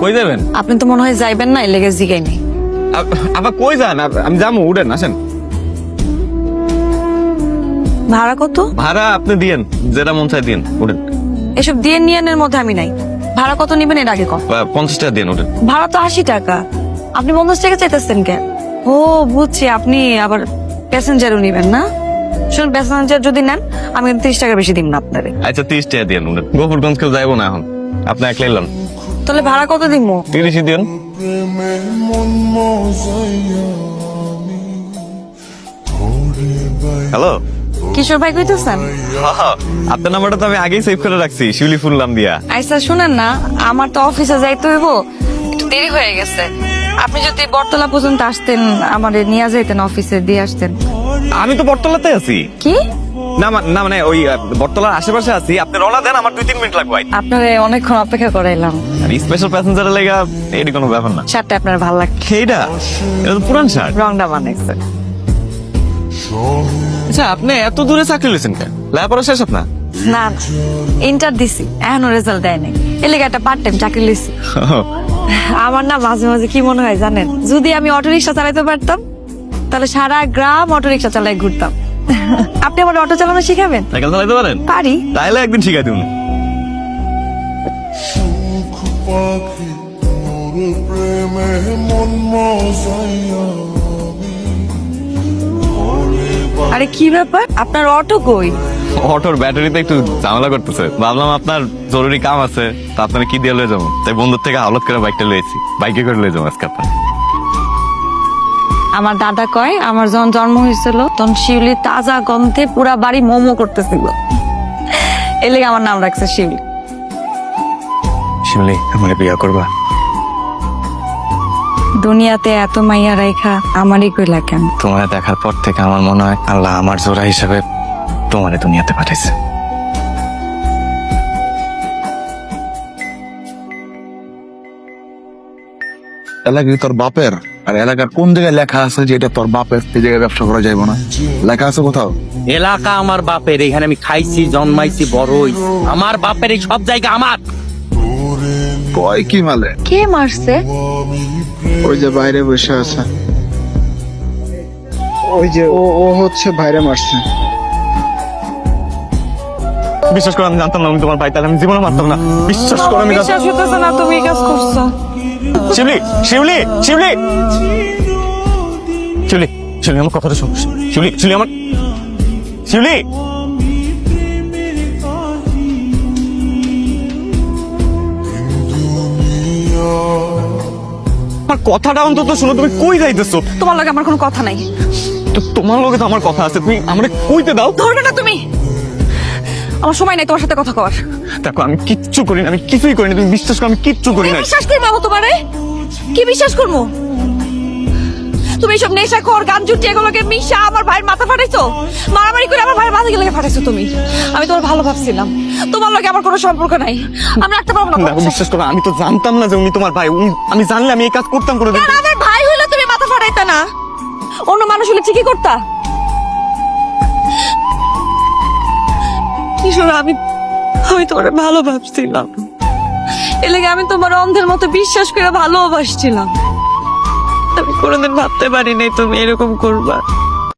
কই যাবেন? আপনি তো মনে হয় যাইবেন না, লেগে জিগাই নেই। আবার কই যান? আমি যাবো, উঠেন, আসেন। ভাড়া কত? ভাড়া আপনি দিয়েন, যেটা মন চাই দিয়েন, উঠেন। এসব দিয়ে নিয়ানের মধ্যে আমি নাই। ভাড়া কত নিবেন এর আগে কম। 50 টাকা দিয়েন, উঠেন। ভাড়া তো 80 টাকা, আপনি 50 টাকা চাইতেছেন কেন? ও বুঝছি, আপনি আবার প্যাসেঞ্জারও নিবেন না। শুনুন, প্যাসেঞ্জার যদি নেন আমি 30 টাকা বেশি দিব না আপনারে। আচ্ছা 30 টাকা দিয়েন, উঠেন। গোপুরগঞ্জ কেউ যাইবো না এখন, আপনি একলাই লন। তাহলে ভাড়া কত দিব? 30 দিয়েন। হ্যালো, কিশোর ভাই কইতেছেন? আপনার নাম্বারটা তো আমি আগেই সেভ করে রাখছি, শিউলি ফুল নাম দিয়া। আচ্ছা শুনেন না, আমার তো অফিসে যাইতে হইব, একটু দেরি হয়ে গেছে। আপনি যদি বটতলা পর্যন্ত আসতেন, আমারে নিয়ে যাইতেন, অফিসে দিয়ে আসতেন। আমি তো বটতলাতে আছি। কি? না মানে ওই বটতলার আশেপাশে আছি। আপনি রওনা দেন, আমার 2-3 মিনিট লাগবে। আপনারে অনেকক্ষণ অপেক্ষা করাইলাম। আর স্পেশাল প্যাসেঞ্জারের লেগা এটি কোনো ব্যাপার না। শার্টটা আপনার ভালো লাগছে। এইটা এটা তো পুরান শার্ট। রংটা বানাইছে। আচ্ছা, আপনি এত দূরে চাকরি লেছেন কেন? লেখাপড়া শেষ আপনার? না না, ইন্টার দিছি, এখনো রেজাল্ট দেয় নাই। এর লেগে একটা পার্ট টাইম চাকরি লিছি। আমার না মাঝে মাঝে কি মনে হয় জানেন, যদি আমি অটো রিক্সা চালাইতে পারতাম তাহলে সারা গ্রাম অটো রিক্সা চালাই ঘুরতাম। আপনি আমার অটো চালানো শিখাবেন? সাইকেল চালাইতে পারেন? পারি। তাইলে একদিন শিখাই দিন। আরে কি ব্যাপার, আপনার অটো কই? অটোর ব্যাটারিতে একটু ঝামেলা করতেছে, ভাবলাম আপনার জরুরি কাম আছে, তা আপনার কি দিয়ে লয়ে যাবো, তাই বন্ধুর থেকে হাওলাত করে বাইকটা লয়েছি। বাইকে করে লয়ে যাবো আজকে আপনার। আমার দাদা কয়, আমার যখন জন্ম হয়েছিল তখন শিউলি তাজা গন্ধে পুরা বাড়ি মোমো করতেছিল, এর লেগে আমার নাম রাখছে শিউলি। শিমলি, আমার বিয়া করবা? দুনিয়াতে এত মাইয়া রাইখা আমারই কইলা কেন? তোমার দেখার পর থেকে আমার মনে হয় আল্লাহ আমার জোড়া হিসাবে তোমার দুনিয়াতে পাঠাইছে। এলাকা তোর বাপের, আর এলাকার কোন জায়গায় লেখা আছে যে এটা তোর বাপের, সেই জায়গায় ব্যবসা করা যাইব না? লেখা আছে কোথাও? এলাকা আমার বাপের, এখানে আমি খাইছি, জন্মাইছি, বড় হইছি। আমার বাপের এই সব জায়গা আমার। কয় কি মালে? কে মারছে? ওই যে বাইরে বসে আছে, ওই যে ও হচ্ছে বাইরে মারছে। বিশ্বাস করো, আমি জানতাম না আমি তোমার ভাই, তাহলে আমি জীবনে মারতাম না। বিশ্বাস করো, আমি বিশ্বাস হইতেছে না তুমি এই কাজ করছো। শিউলি, শিউলি, শিউলি, শিউলি, শিউলি, আমার কথাটা শোনো। শিউলি, শিউলি, আমার শিউলি, আমার কথাটা অন্তত শোনো। তুমি কই যাইতেছো? তোমার লগে আমার কোনো কথা নাই। তো তোমার লগে তো আমার কথা আছে, তুমি আমারে কইতে দাও। ধরবে না তুমি, আমার সময় নাই তোমার সাথে কথা কওয়ার। দেখো, আমি কিচ্ছু করি না, আমি কিছুই করি না, তুমি বিশ্বাস করো, আমি কিচ্ছু করি না। বিশ্বাস করবো তোমারে? কি বিশ্বাস করবো? তুমি এইসব নেশাখোর গান জুটি এগুলোকে মিশা আমার ভাইয়ের মাথা ফাটাইছো, মারামারি করে আমার ভাইয়ের মাথা গেলে ফাটাইছো তুমি। আমি তোমার ভালো ভাবছিলাম, তোমার লগে আমার কোনো সম্পর্ক নাই, আমি রাখতে পারবো না। দেখো, বিশ্বাস করো, আমি তো জানতাম না যে উনি তোমার ভাই। আমি জানলে আমি এই কাজ করতাম করে কেন? আমার ভাই হইলে তুমি মাথা ফাটাইতা না? অন্য মানুষ হলে ঠিকই করতা। কিশোর, আমি তোমার ভালো ভাবছিলাম, এর লেগে আমি তোমার অন্ধের মতো বিশ্বাস করে ভালোবাসছিলাম। আমি কোনোদিন ভাবতে পারি নাই তুমি এরকম করবা।